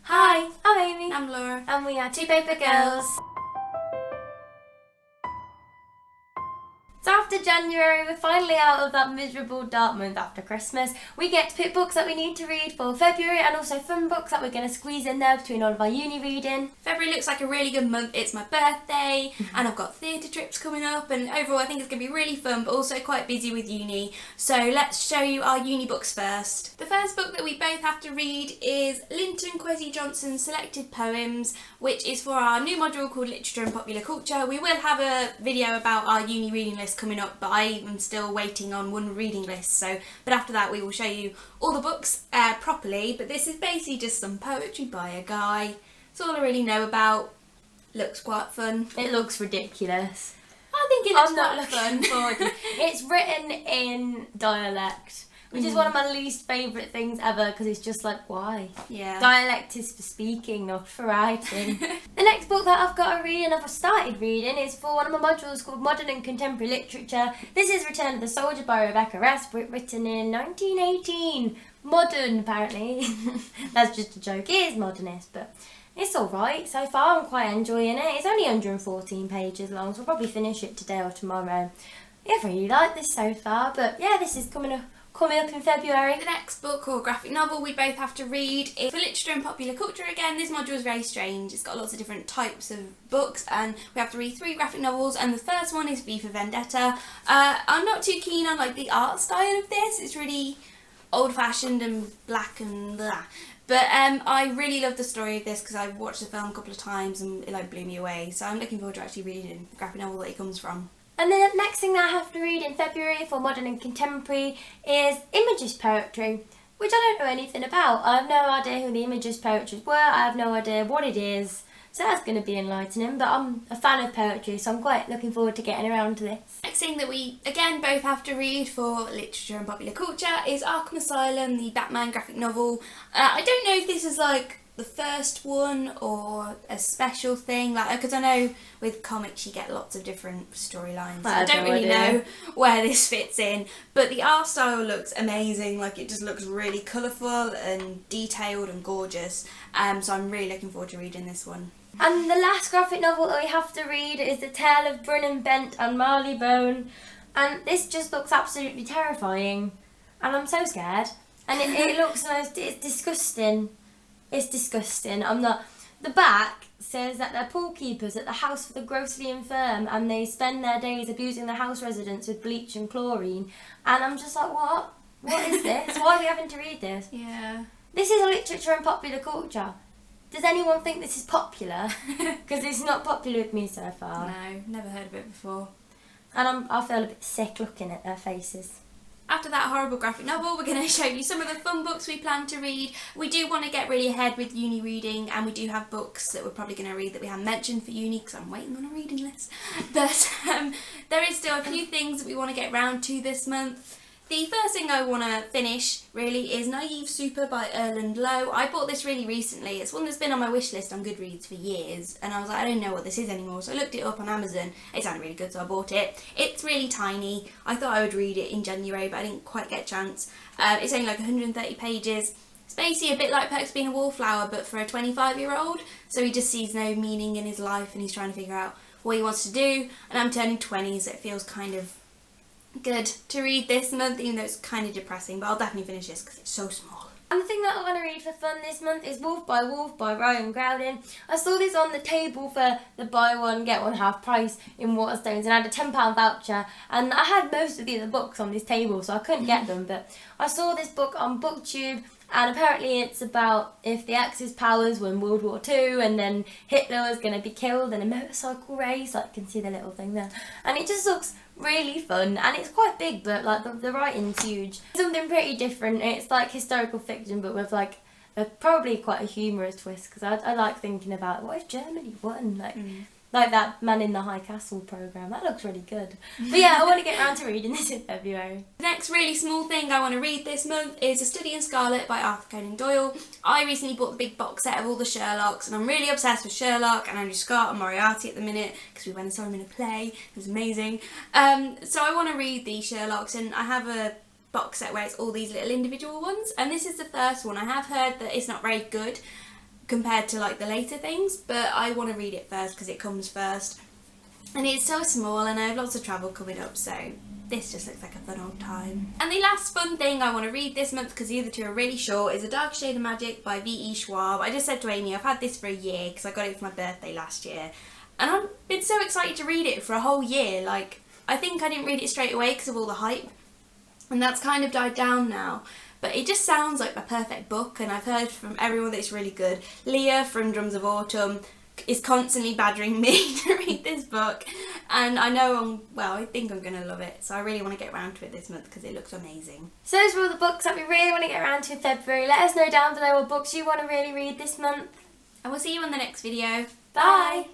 Hi, I'm Amy. I'm Laura. And we are Two Paper Girls. So after January, we're finally out of that miserable dark month after Christmas. We get to pick books that we need to read for February and also fun books that we're going to squeeze in there between all of our uni reading. February looks like a really good month. It's my birthday and I've got theatre trips coming up, and overall I think it's going to be really fun but also quite busy with uni. So let's show you our uni books first. The first book that we both have to read is Linton Kwesi Johnson's Selected Poems, which is for our new module called Literature and Popular Culture. We will have a video about our uni reading list coming up, but I am still waiting on one reading list, but after that we will show you all the books properly. But this is basically just some poetry by a guy. It's all I really know about. Looks quite fun. It looks ridiculous. I think it looks I'm not quite looking fun. forward to it. It's written in dialect, which is one of my least favourite things ever, because it's just like, why? Yeah. Dialect is for speaking, not for writing. The next book that I've got to read and I've started reading is for one of my modules called Modern and Contemporary Literature. This is Return of the Soldier by Rebecca Rasbrook, written in 1918. Modern, apparently. That's just a joke. It is modernist, but it's alright so far. I'm quite enjoying it. It's only 114 pages long, so I'll probably finish it today or tomorrow. I've really liked this so far, but yeah, this is coming up in February. The next book or graphic novel we both have to read is for Literature and Popular Culture again. This module is very strange. It's got lots of different types of books and we have to read 3 graphic novels, and the first one is V for Vendetta. I'm not too keen on the art style of this. It's really old-fashioned and black and blah. But I really love the story of this because I've watched the film a couple of times and it blew me away. So I'm looking forward to actually reading the graphic novel that it comes from. And then the next thing that I have to read in February for Modern and Contemporary is Imagist poetry, which I don't know anything about. I have no idea who the Imagist poetry were. I have no idea what it is. So that's going to be enlightening, but I'm a fan of poetry, so I'm quite looking forward to getting around to this. Next thing that we, again, both have to read for Literature and Popular Culture is Arkham Asylum, the Batman graphic novel. I don't know if this is the first one or a special thing, because I know with comics you get lots of different storylines. So I don't really know where this fits in, but the art style looks amazing. It just looks really colourful and detailed and gorgeous. So I'm really looking forward to reading this one. And the last graphic novel that we have to read is The Tale of Brun and Bent and Marleybone, and this just looks absolutely terrifying, and I'm so scared. And it looks it's disgusting. It's disgusting. The back says that they're pool keepers at the house for the grossly infirm and they spend their days abusing the house residents with bleach and chlorine. And I'm just like, what? What is this? Why are we having to read this? Yeah. This is a literature and popular culture. Does anyone think this is popular? Because it's not popular with me so far. No, never heard of it before. And I feel a bit sick looking at their faces. After that horrible graphic novel, we're going to show you some of the fun books we plan to read. We do want to get really ahead with uni reading, and we do have books that we're probably going to read that we haven't mentioned for uni because I'm waiting on a reading list. But there is still a few things that we want to get round to this month. The first thing I want to finish, really, is Naive Super by Erland Lowe. I bought this really recently. It's one that's been on my wish list on Goodreads for years, and I was like, I don't know what this is anymore, so I looked it up on Amazon. It sounded really good, so I bought it. It's really tiny. I thought I would read it in January, but I didn't quite get a chance. It's only 130 pages. It's basically a bit like Perks of Being a Wallflower, but for a 25-year-old. So he just sees no meaning in his life, and he's trying to figure out what he wants to do. And I'm turning 20, so it feels kind of good to read this month, even though it's kind of depressing, but I'll definitely finish this because it's so small. And the thing that I want to read for fun this month is Wolf by Ryan Growden. I saw this on the table for the buy one get one half price in Waterstones, and I had a £10 voucher, and I had most of the other books on this table, so I couldn't get them, but I saw this book on BookTube, and apparently it's about if the Axis powers won World War II and then Hitler was going to be killed in a motorcycle race. I can see the little thing there. And it just looks really fun, and it's quite big, but the writing's huge. Something pretty different. It's historical fiction, but with probably quite a humorous twist, because I like thinking about what if Germany won, like that Man in the High Castle programme. That looks really good. But yeah, I want to get round to reading this in February. The next really small thing I want to read this month is A Study in Scarlet by Arthur Conan Doyle. I recently bought the big box set of all the Sherlocks, and I'm really obsessed with Sherlock and Andrew Scott and Moriarty at the minute because we went and saw him in a play. It was amazing. So I want to read these Sherlocks, and I have a box set where it's all these little individual ones, and this is the first one. I have heard that it's not very good, compared to like the later things, but I want to read it first because it comes first. And it's so small and I have lots of travel coming up, so this just looks like a fun old time. And the last fun thing I want to read this month, because the other two are really short, is A Dark Shade of Magic by V.E. Schwab. I just said to Amy, I've had this for a year because I got it for my birthday last year. And I've been so excited to read it for a whole year. Like, I think I didn't read it straight away because of all the hype. And that's kind of died down now. But it just sounds like the perfect book, and I've heard from everyone that it's really good. Leah from Drums of Autumn is constantly badgering me to read this book, and I know I think I'm going to love it, so I really want to get around to it this month because it looks amazing. So those were all the books that we really want to get around to in February. Let us know down below what books you want to really read this month. And we'll see you on the next video. Bye!